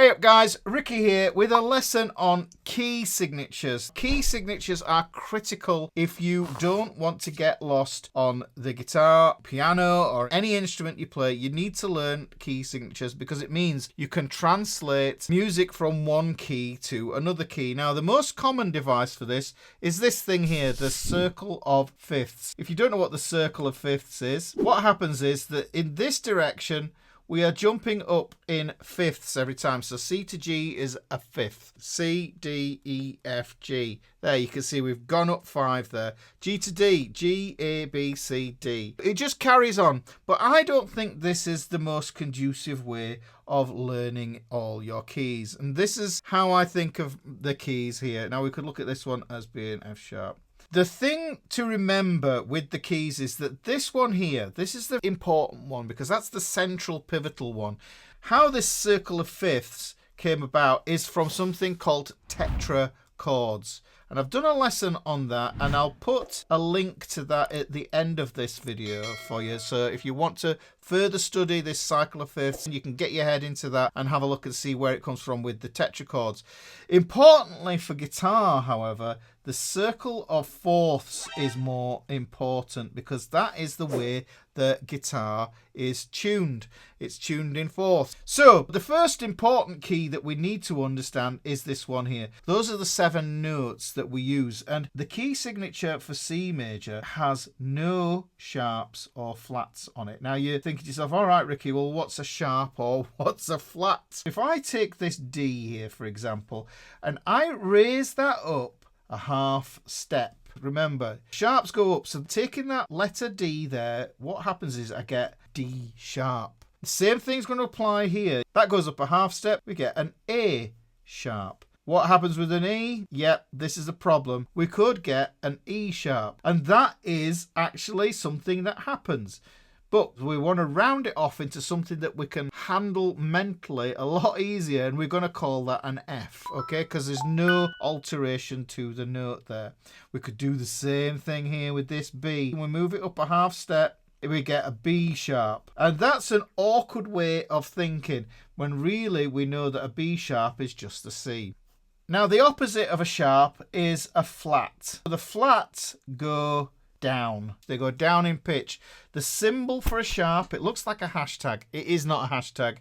Hey up guys, Ricky here with a lesson on key signatures. Key signatures are critical if you don't want to get lost on the guitar, piano or any instrument you play. You need to learn key signatures because it means you can translate music from one key to another key. Now the most common device for this is this thing here, the circle of fifths. If you don't know what the circle of fifths is, what happens is that in this direction we are jumping up in fifths every time. So C to G is a fifth. C, D, E, F, G. There, you can see we've gone up 5 there. G to D, G, A, B, C, D. It just carries on. But I don't think this is the most conducive way of learning all your keys. And this is how I think of the keys here. Now we could look at this one as being F sharp. The thing to remember with the keys is that this one here, this is the important one because that's the central pivotal one. How this circle of fifths came about is from something called tetrachords. And I've done a lesson on that and I'll put a link to that at the end of this video for you. So if you want to further study this cycle of fifths, you can get your head into that and have a look and see where it comes from with the tetrachords. Importantly for guitar, however, the circle of fourths is more important because that is the way the guitar is tuned. It's tuned in fourths. So the first important key that we need to understand is this one here. Those are the 7 notes that we use, and the key signature for C major has no sharps or flats on it. Now you're thinking to yourself, all right Ricky, well what's a sharp or what's a flat? If I take this D here for example and I raise that up a half step, remember sharps go up, so taking that letter D there, what happens is I get D sharp. The same thing's going to apply here. That goes up a half step, we get an A sharp. What happens with an E? Yep, this is a problem. We could get an E sharp, and that is actually something that happens. But we want to round it off into something that we can handle mentally a lot easier, and we're going to call that an F, okay? Because there's no alteration to the note there. We could do the same thing here with this B. We move it up a half step, we get a B sharp. And that's an awkward way of thinking, when really we know that a B sharp is just a C. Now the opposite of a sharp is a flat. The flats go down. They go down in pitch. The symbol for a sharp, it looks like a hashtag. It is not a hashtag.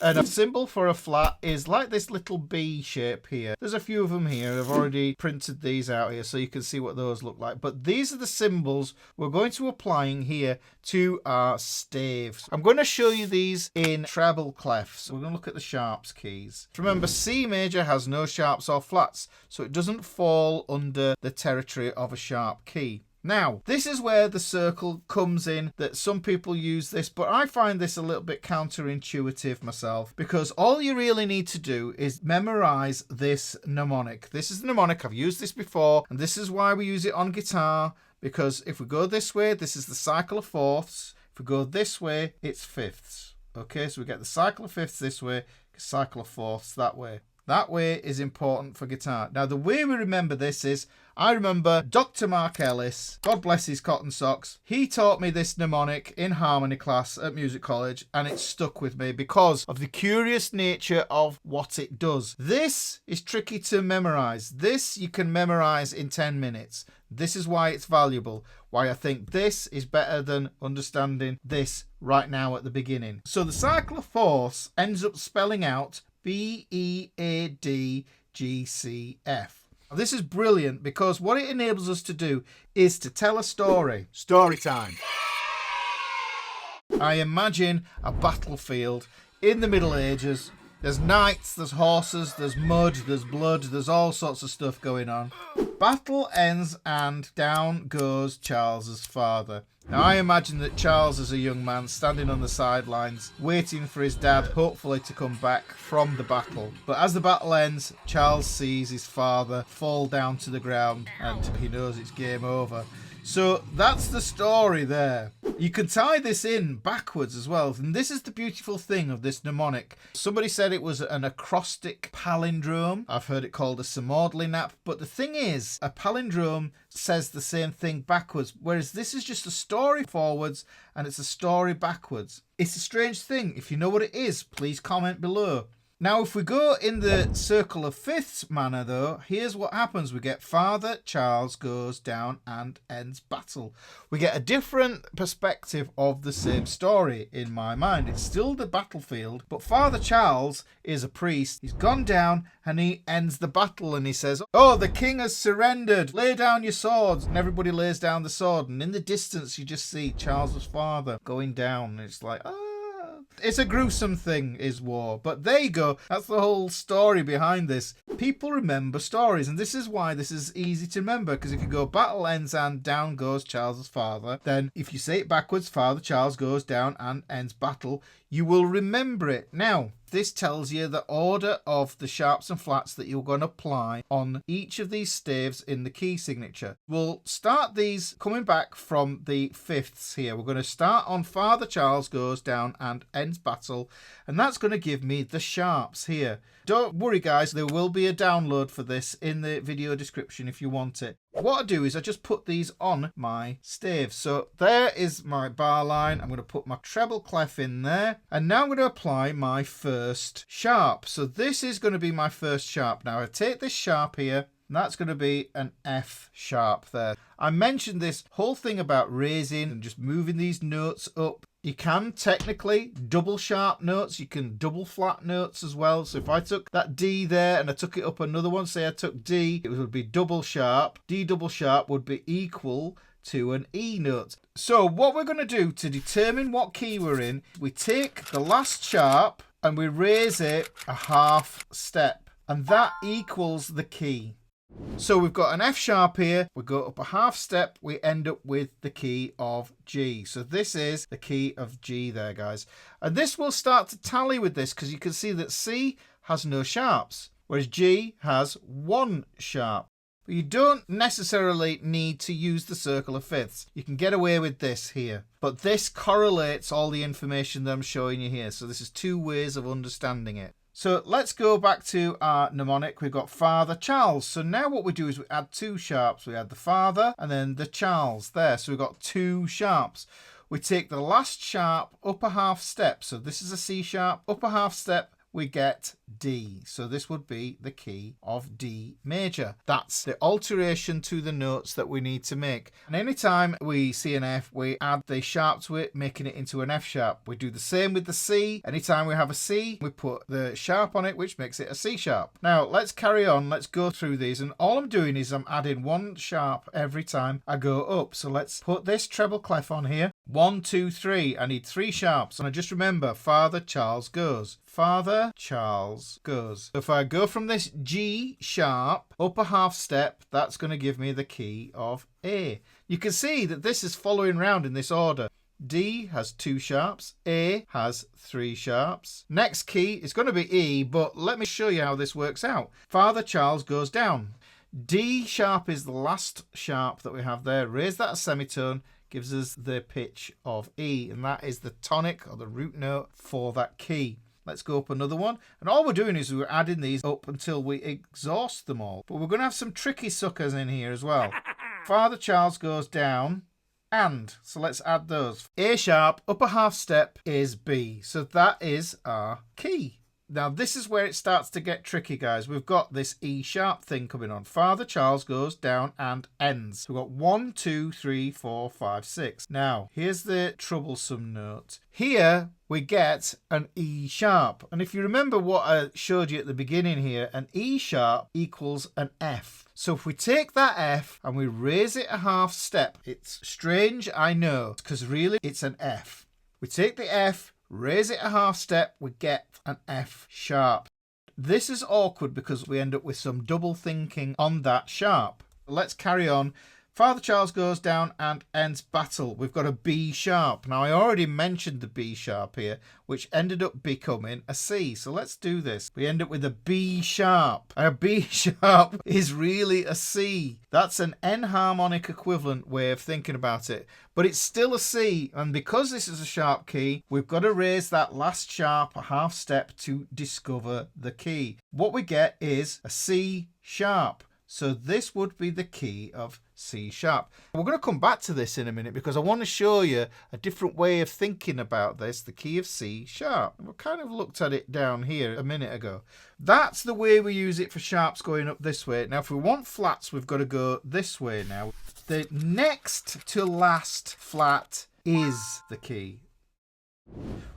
And a symbol for a flat is like this little B shape here. There's a few of them here. I've already printed these out here so you can see what those look like. But these are the symbols we're going to applying here to our staves. I'm going to show you these in treble clefs. We're going to look at the sharps keys. Remember, C major has no sharps or flats, so it doesn't fall under the territory of a sharp key. Now, this is where the circle comes in, that some people use this, but I find this a little bit counterintuitive myself, because all you really need to do is memorize this mnemonic. This is the mnemonic. I've used this before, and this is why we use it on guitar, because if we go this way, this is the cycle of fourths. If we go this way, it's fifths. Okay, so we get the cycle of fifths this way, cycle of fourths that way. That way is important for guitar. Now, the way we remember this is, I remember Dr. Mark Ellis, God bless his cotton socks. He taught me this mnemonic in harmony class at music college, and it stuck with me because of the curious nature of what it does. This is tricky to memorize. This you can memorize in 10 minutes. This is why it's valuable. Why I think this is better than understanding this right now at the beginning. So the cycle of fourths ends up spelling out B, E, A, D, G, C, F. This is brilliant because what it enables us to do is to tell a story. Story time. I imagine a battlefield in the Middle Ages. There's knights, there's horses, there's mud, there's blood, there's all sorts of stuff going on. Battle ends and down goes Charles's father. Now I imagine that Charles is a young man standing on the sidelines waiting for his dad hopefully to come back from the battle. But as the battle ends, Charles sees his father fall down to the ground and he knows it's game over. So that's the story there. You can tie this in backwards as well, and this is the beautiful thing of this mnemonic. Somebody said it was an acrostic palindrome. I've heard it called a Samordly-nap, but the thing is, a palindrome says the same thing backwards, whereas this is just a story forwards and it's a story backwards. It's a strange thing. If you know what it is, please comment below. Now, if we go in the circle of fifths manner, though, here's what happens. We get Father Charles goes down and ends battle. We get a different perspective of the same story in my mind. It's still the battlefield, but Father Charles is a priest. He's gone down and he ends the battle and he says, "Oh, the king has surrendered. Lay down your swords." And everybody lays down the sword. And in the distance, you just see Charles's father going down. It's like, oh. It's a gruesome thing, is war. But there you go. That's the whole story behind this. People remember stories, and this is why this is easy to remember, because if you go battle ends and down goes Charles's father, then if you say it backwards, Father Charles goes down and ends battle, you will remember it. Now, this tells you the order of the sharps and flats that you're going to apply on each of these staves in the key signature. We'll start these coming back from the fifths here. We're going to start on Father Charles goes down and ends battle, and that's going to give me the sharps here. Don't worry, guys, there will be a download for this in the video description if you want it. What I do is I just put these on my staves. So there is my bar line. I'm going to put my treble clef in there. And now I'm going to apply my first sharp. So this is going to be my first sharp. Now I take this sharp here, and that's going to be an F sharp there. I mentioned this whole thing about raising and just moving these notes up. You can technically double sharp notes. You can double flat notes as well. So if I took that D there and I took it up another one, say I took D, it would be double sharp. D double sharp would be equal to an E note. So what we're going to do to determine what key we're in, we take the last sharp and we raise it a half step, and that equals the key. So we've got an F sharp here, we go up a half step, we end up with the key of G. So this is the key of G there, guys. And this will start to tally with this, because you can see that C has no sharps, whereas G has one sharp. But you don't necessarily need to use the circle of fifths. You can get away with this here. But this correlates all the information that I'm showing you here. So this is two ways of understanding it. So let's go back to our mnemonic. We've got Father Charles. So now what we do is we add two sharps. We add the Father and then the Charles there. So we've got two sharps. We take the last sharp up a half step. So this is a C sharp. Up a half step, we get D. So this would be the key of D major. That's the alteration to the notes that we need to make. And anytime we see an F, we add the sharp to it, making it into an F sharp. We do the same with the C. Anytime we have a C, we put the sharp on it, which makes it a C sharp. Now let's carry on. Let's go through these. And all I'm doing is I'm adding one sharp every time I go up. So let's put this treble clef on here. 1, 2, 3. I need 3 sharps. And I just remember Father Charles goes. Father Charles goes. So if I go from this G sharp up a half step, that's going to give me the key of A. You can see that this is following round in this order. D has 2 sharps. A has 3 sharps. Next key is going to be E, but let me show you how this works out. Father Charles goes down. D sharp is the last sharp that we have there. Raise that a semitone, gives us the pitch of E, and that is the tonic or the root note for that key. Let's go up another one. And all we're doing is we're adding these up until we exhaust them all. But we're going to have some tricky suckers in here as well. Father Charles goes down and. So let's add those. A sharp, upper half step is B. So that is our key. Now this is where it starts to get tricky, guys. We've got this E sharp thing coming on. Father Charles goes down and ends. We've got 1, 2, 3, 4, 5, 6. Now here's the troublesome note. Here we get an E sharp. And if you remember what I showed you at the beginning here, an E sharp equals an F. So if we take that F and we raise it a half step, it's strange, I know, because really it's an F. We take the F, raise it a half step, we get an F sharp. This is awkward because we end up with some double thinking on that sharp. Let's carry on. Father Charles goes down and ends battle. We've got a B sharp. Now I already mentioned the B sharp here, which ended up becoming a C. So let's do this. We end up with a B sharp. And a B sharp is really a C. That's an enharmonic equivalent way of thinking about it. But it's still a C. And because this is a sharp key, we've got to raise that last sharp a half step to discover the key. What we get is a C sharp. So this would be the key of C sharp. We're going to come back to this in a minute because I want to show you a different way of thinking about this, the key of C sharp. We kind of looked at it down here a minute ago. That's the way we use it for sharps going up this way. Now, if we want flats, we've got to go this way now. The next to last flat is the key.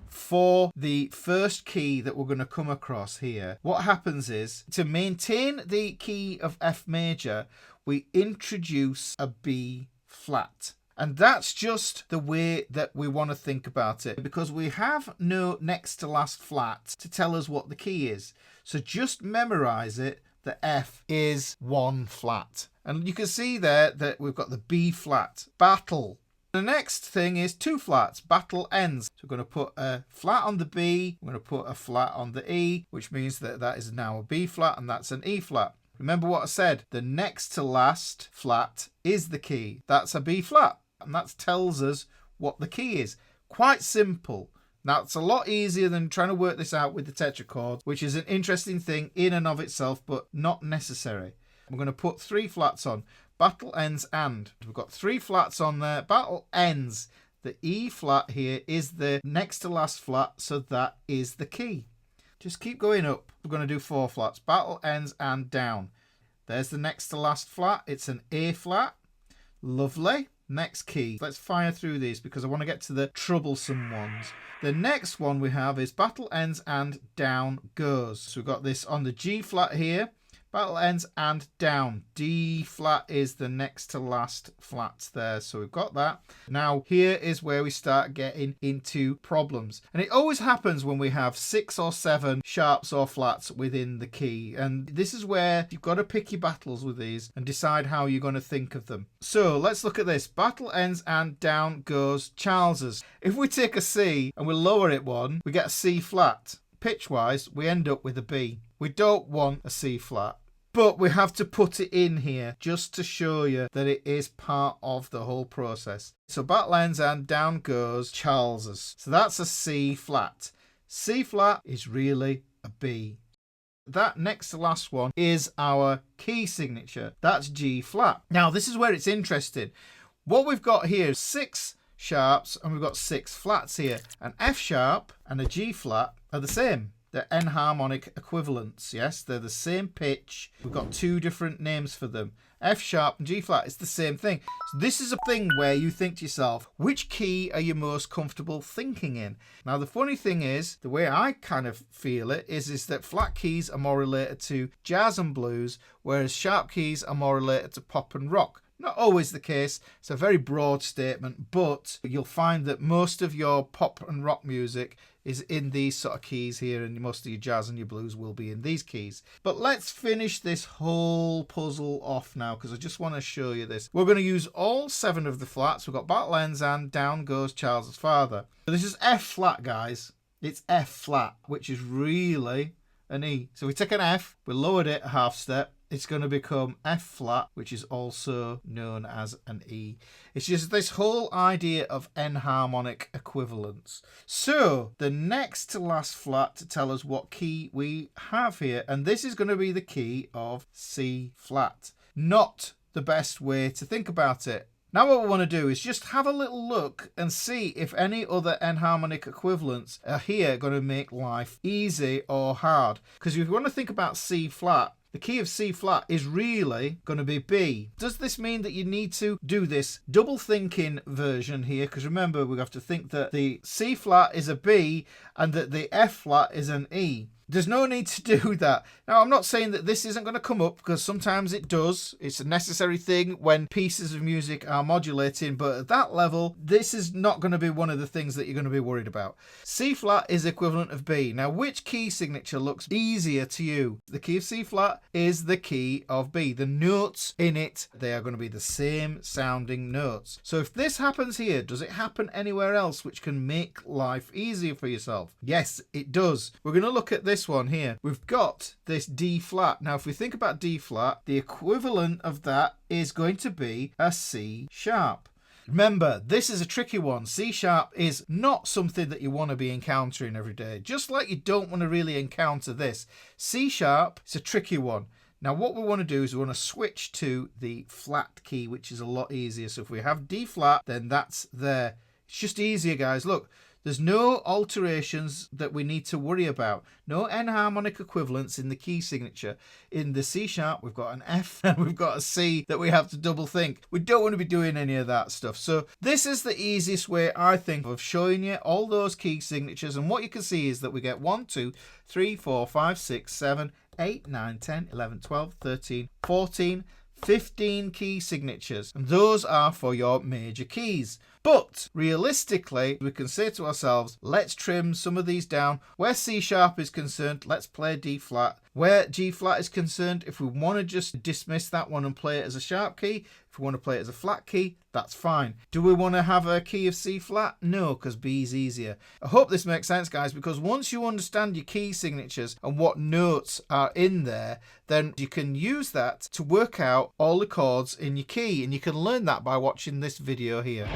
For the first key that we're going to come across here, what happens is, to maintain the key of F major, we introduce a B flat. And that's just the way that we want to think about it, because we have no next to last flat to tell us what the key is. So just memorize it, that F is 1 flat. And you can see there that we've got the B flat, battle. The next thing is 2 flats, battle ends. So we're going to put a flat on the B, we're going to put a flat on the E, which means that that is now a B flat and that's an E flat. Remember what I said, the next to last flat is the key. That's a B flat, and that tells us what the key is. Quite simple. Now, it's a lot easier than trying to work this out with the tetrachord, which is an interesting thing in and of itself, but not necessary. We're going to put 3 flats on. Battle ends and. We've got 3 flats on there. Battle ends. The E flat here is the next to last flat, so that is the key. Just keep going up. We're going to do 4 flats. Battle ends and down. There's the next to last flat. It's an A flat. Lovely. Next key. Let's fire through these because I want to get to the troublesome ones. The next one we have is battle ends and down goes. So we've got this on the G flat here. Battle ends and down. D flat is the next to last flat there. So we've got that. Now here is where we start getting into problems. And it always happens when we have 6 or 7 sharps or flats within the key. And this is where you've got to pick your battles with these and decide how you're going to think of them. So let's look at this. Battle ends and down goes Charles's. If we take a C and we lower it 1, we get a C flat. Pitch-wise, we end up with a B. We don't want a C flat. But we have to put it in here just to show you that it is part of the whole process. So battle ends and down goes Charles's. So that's a C flat. C flat is really a B. That next to last one is our key signature. That's G flat. Now this is where it's interesting. What we've got here is 6 sharps and we've got 6 flats here. An F sharp and a G flat are the same. They're enharmonic equivalents, yes? They're the same pitch. We've got 2 different names for them. F sharp and G flat, it's the same thing. So this is a thing where you think to yourself, which key are you most comfortable thinking in? Now, the funny thing is, the way I kind of feel it is that flat keys are more related to jazz and blues, whereas sharp keys are more related to pop and rock. Not always the case. It's a very broad statement, but you'll find that most of your pop and rock music is in these sort of keys here, and most of your jazz and your blues will be in these keys. But let's finish this whole puzzle off now, because I just want to show you this. We're going to use all 7 of the flats. We've got battle ends and down goes Charles's father. So this is F flat, guys. It's F flat, which is really an E. So we take an F, we lowered it a half step. It's going to become F flat, which is also known as an E. It's just this whole idea of enharmonic equivalence. So the next to last flat to tell us what key we have here, and this is going to be the key of C flat. Not the best way to think about it. Now what we want to do is just have a little look and see if any other enharmonic equivalents are here going to make life easy or hard. Because if you want to think about C flat, the key of C flat is really going to be B. Does this mean that you need to do this double thinking version here? Because remember, we have to think that the C flat is a B and that the F flat is an E. There's no need to do that. Now, I'm not saying that this isn't going to come up, because sometimes it does. It's a necessary thing when pieces of music are modulating, but at that level, this is not going to be one of the things that you're going to be worried about. C flat is equivalent of B. Now, which key signature looks easier to you? The key of C flat is the key of B. The notes in it, they are going to be the same sounding notes. So if this happens here, does it happen anywhere else which can make life easier for yourself? Yes, it does. We're going to look at this one here. We've got this D flat. Now, if we think about D flat, the equivalent of that is going to be a C sharp. Remember, this is a tricky one. C sharp is not something that you want to be encountering every day. Just like you don't want to really encounter this. C sharp is a tricky one. Now what we want to do is we want to switch to the flat key, which is a lot easier. So if we have D flat, then that's there. It's just easier, guys. Look, there's no alterations that we need to worry about. No enharmonic equivalents in the key signature. In the C sharp, we've got an F and we've got a C that we have to double think. We don't want to be doing any of that stuff. So this is the easiest way, I think, of showing you all those key signatures. And what you can see is that we get 1, 2, 3, 4, 5, 6, 7, 8, 9, 10, 11, 12, 13, 14, 15 key signatures, and those are for your major keys. But realistically, we can say to ourselves, let's trim some of these down. Where C sharp is concerned, let's play D flat. Where G flat is concerned, if we want to just dismiss that one and play it as a sharp key, if we want to play it as a flat key, that's fine. Do we want to have a key of C flat? No, because B is easier. I hope this makes sense, guys, because once you understand your key signatures and what notes are in there, then you can use that to work out all the chords in your key, and you can learn that by watching this video here.